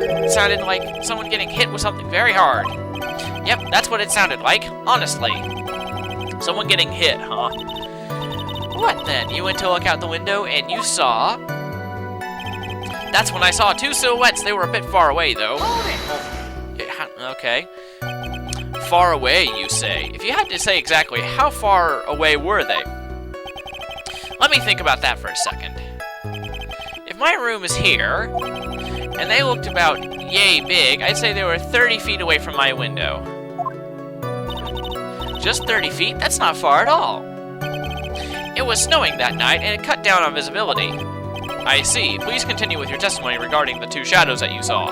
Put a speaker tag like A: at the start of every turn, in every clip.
A: It sounded like someone getting hit with something very hard. Yep, that's what it sounded like, honestly. Someone getting hit, huh? What then? You went to look out the window and you saw... That's when I saw two silhouettes. They were a bit far away, though. Okay. Far away, you say? If you had to say exactly, how far away were they? Let me think about that for a second. If my room is here, and they looked about yay big, I'd say they were 30 feet away from my window. Just 30 feet? That's not far at all. It was snowing that night, and it cut down on visibility. I see. Please continue with your testimony regarding the two shadows that you saw.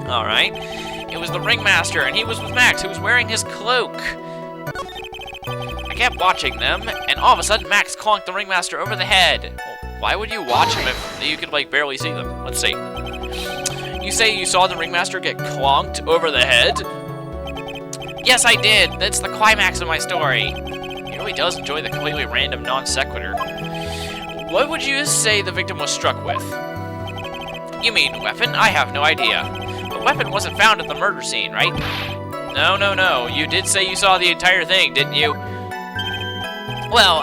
A: Alright. It was the ringmaster, and he was with Max, who was wearing his cloak. I kept watching them, and all of a sudden Max clonked the ringmaster over the head. Well, why would you watch him if you could, like, barely see them? Let's see. You say you saw the ringmaster get clonked over the head? Yes, I did. That's the climax of my story. He really does enjoy the completely random non sequitur. What would you say the victim was struck with? You mean weapon? I have no idea. The weapon wasn't found at the murder scene, right? No. You did say you saw the entire thing, didn't you? Well,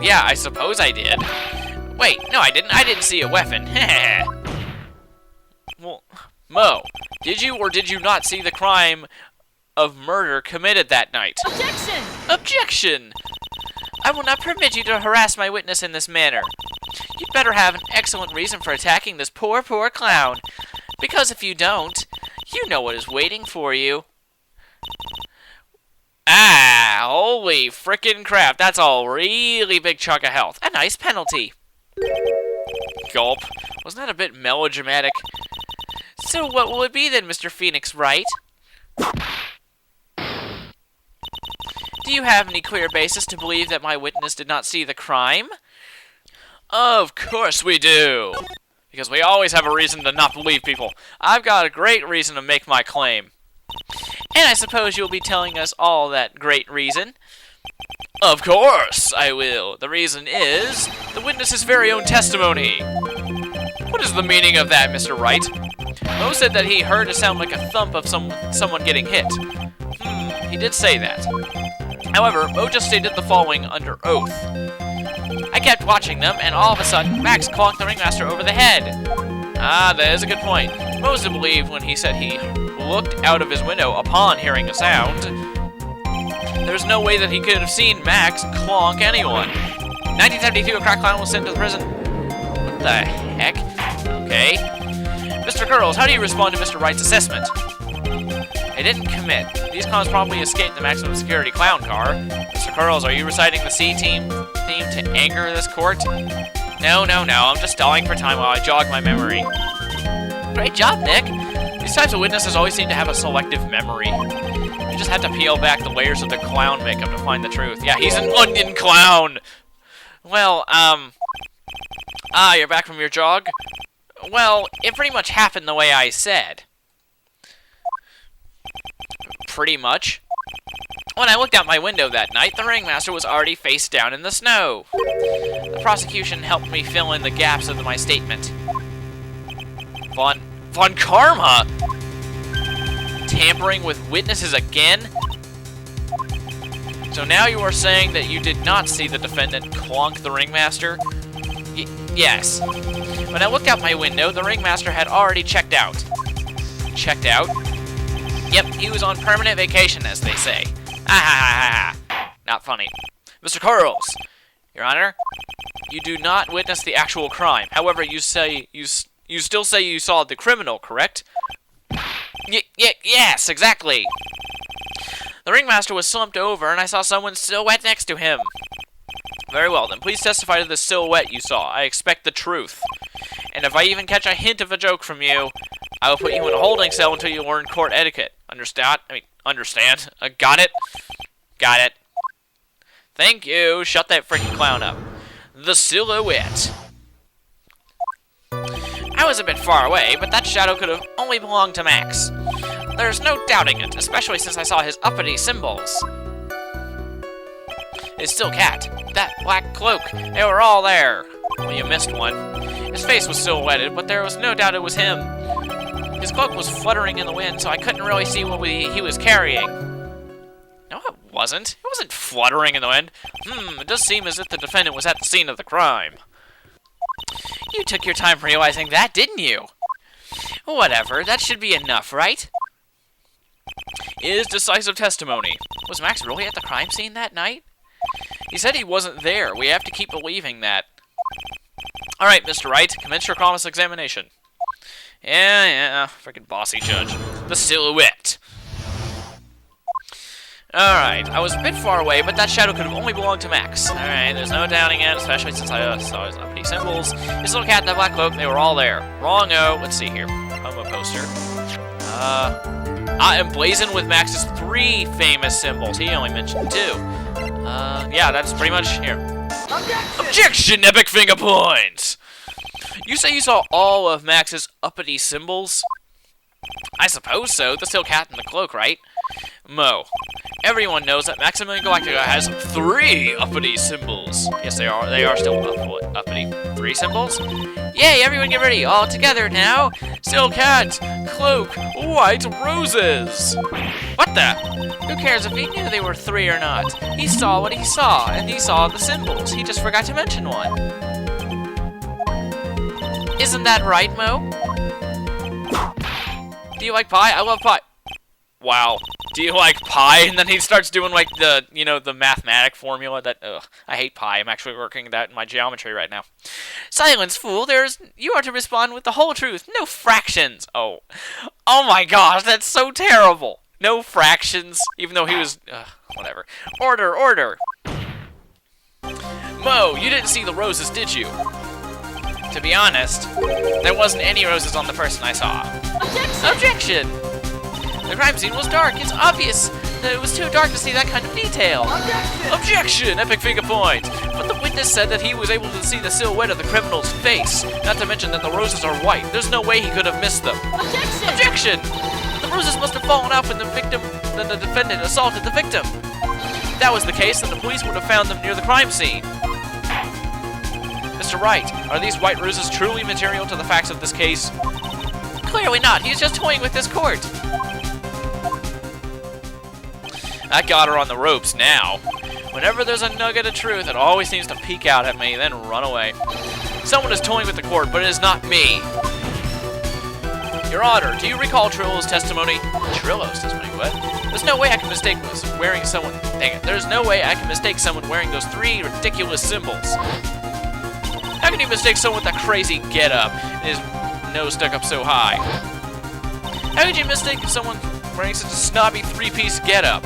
A: yeah, I suppose I did. Wait, no, I didn't. I didn't see a weapon. Well, Mo, did you or did you not see the crime of murder committed that night?
B: Objection!
A: Objection! I will not permit you to harass my witness in this manner. You'd better have an excellent reason for attacking this poor clown. Because if you don't, you know what is waiting for you. Ah, holy frickin' crap. That's a really big chunk of health. A nice penalty. Gulp. Wasn't that a bit melodramatic? So what will it be then, Mr. Phoenix Wright? Do you have any clear basis to believe that my witness did not see the crime? Of course we do. Because we always have a reason to not believe people. I've got a great reason to make my claim. And I suppose you'll be telling us all that great reason? Of course I will. The reason is the witness's very own testimony. What is the meaning of that, Mr. Wright? Mo said that he heard a sound like a thump of someone getting hit. He did say that. However, Mo just stated the following under oath. I kept watching them, and all of a sudden, Max clonked the ringmaster over the head. Ah, that is a good point. Mo's to believe when he said he looked out of his window upon hearing a sound. There's no way that he could have seen Max clonk anyone. 1972, a crack clown was sent to prison. What the heck? Okay. Mr. Curls, how do you respond to Mr. Wright's assessment? I didn't commit. These clowns probably escaped the maximum security clown car. Mr. Curls, are you reciting the C-Team theme to anger this court? No. I'm just stalling for time while I jog my memory. Great job, Nick. These types of witnesses always seem to have a selective memory. You just have to peel back the layers of the clown makeup to find the truth. Yeah, he's an onion clown! Well, you're back from your jog? Well, it pretty much happened the way I said. Pretty much. When I looked out my window that night, the ringmaster was already face down in the snow. The prosecution helped me fill in the gaps of my statement. Von Karma? Tampering with witnesses again? So now you are saying that you did not see the defendant clonk the ringmaster? Yes. When I looked out my window, the ringmaster had already checked out. Checked out? Yep, he was on permanent vacation, as they say. Not funny. Mr. Curls, Your Honor, you do not witness the actual crime. However, you still say you saw the criminal, correct? Yes, exactly. The ringmaster was slumped over, and I saw someone's silhouette next to him. Very well, then please testify to the silhouette you saw. I expect the truth. And if I even catch a hint of a joke from you, I will put you in a holding cell until you learn court etiquette. Understand? Understand. Got it? Got it. Thank you. Shut that freaking clown up. The silhouette. I was a bit far away, but that shadow could have only belonged to Max. There's no doubting it, especially since I saw his uppity symbols. His still cat, that black cloak, they were all there. Well, you missed one. His face was silhouetted, but there was no doubt it was him. His cloak was fluttering in the wind, so I couldn't really see what he was carrying. No, it wasn't. It wasn't fluttering in the wind. It does seem as if the defendant was at the scene of the crime. You took your time realizing that, didn't you? Whatever, that should be enough, right? Is decisive testimony. Was Max really at the crime scene that night? He said he wasn't there. We have to keep believing that. Alright, Mr. Wright, commence your cross-examination. Yeah, freaking bossy judge. The silhouette. Alright, I was a bit far away, but that shadow could have only belonged to Max. Alright, there's no doubting it, especially since I saw his uppity symbols. His little cat and that black cloak, they were all there. Wrong-o. Let's see here. Homo poster. Emblazoned with Max's 3 famous symbols. He only mentioned 2. Yeah, that's pretty much here. Objection, epic finger points! You say you saw all of Max's uppity symbols? I suppose so. The still cat in the cloak, right? Mo. Everyone knows that Maximilian Galactica has 3 uppity symbols. Yes, they are still uppity. 3 symbols? Yay, everyone get ready. All together now. Still cat, cloak, white roses. What the? Who cares if he knew they were 3 or not? He saw what he saw, and he saw the symbols. He just forgot to mention one. Isn't that right, Mo? Do you like pie? I love pie. Wow. Do you like pie? And then he starts doing like the, the mathematic formula that, I hate pie. I'm actually working that in my geometry right now. Silence, fool. You are to respond with the whole truth. No fractions. Oh my gosh, that's so terrible. No fractions, even though he was, whatever. Order. Mo, you didn't see the roses, did you? To be honest, there wasn't any roses on the person I saw. Objection! The crime scene was dark. It's obvious that it was too dark to see that kind of detail. Objection! Epic finger point. But the witness said that he was able to see the silhouette of the criminal's face. Not to mention that the roses are white. There's no way he could have missed them. Objection! The roses must have fallen out when the defendant assaulted the victim. If that was the case, then the police would have found them near the crime scene. Mr. Wright, are these white roses truly material to the facts of this case? Clearly not. He's just toying with this court. That got her on the ropes now. Whenever there's a nugget of truth, it always seems to peek out at me, then run away. Someone is toying with the court, but it is not me. Your Honor, do you recall Trillo's testimony? Trillo's testimony? What? There's no way I can mistake wearing someone. Dang it! There's no way I can mistake someone wearing those 3 ridiculous symbols. How can you mistake someone with that crazy get-up and his nose stuck up so high? How could you mistake someone wearing such a snobby 3-piece get-up?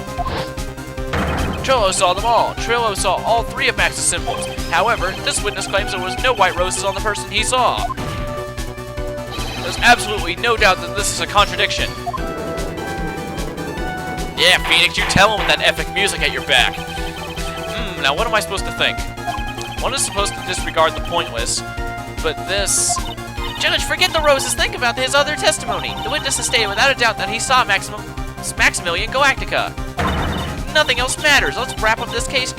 A: Trillo saw them all. Trillo saw all 3 of Max's symbols. However, this witness claims there was no white roses on the person he saw. There's absolutely no doubt that this is a contradiction. Yeah, Phoenix, you tell him with that epic music at your back. Now what am I supposed to think? One is supposed to disregard the pointless, but this... Judge, forget the roses. Think about his other testimony. The witness has stated without a doubt that he saw Maximilian Galactica. Nothing else matters. Let's wrap up this case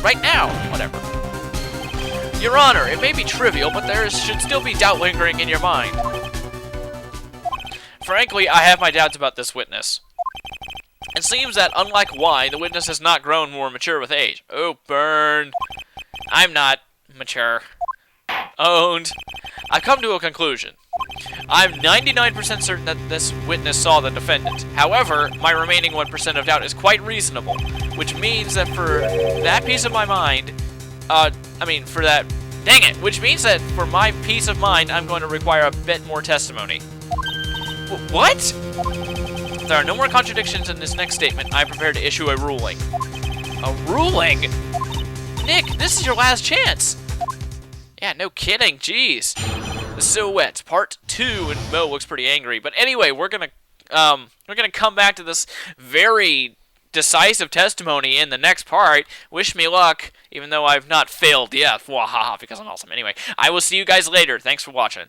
A: right now. Whatever. Your Honor, it may be trivial, but there should still be doubt lingering in your mind. Frankly, I have my doubts about this witness. It seems that, unlike wine, the witness has not grown more mature with age. Oh, burn. I'm not mature. Owned. I've come to a conclusion. I'm 99% certain that this witness saw the defendant. However, my remaining 1% of doubt is quite reasonable, which means that for that piece of my mind, which means that for my peace of mind, I'm going to require a bit more testimony. What? If there are no more contradictions in this next statement, I'm prepared to issue a ruling. A ruling? Nick, this is your last chance. Yeah, no kidding, jeez. The Silhouette, Part 2, and Mo looks pretty angry. But anyway, we're gonna come back to this very decisive testimony in the next part. Wish me luck, even though I've not failed yet. Wahaha, because I'm awesome. Anyway, I will see you guys later. Thanks for watching.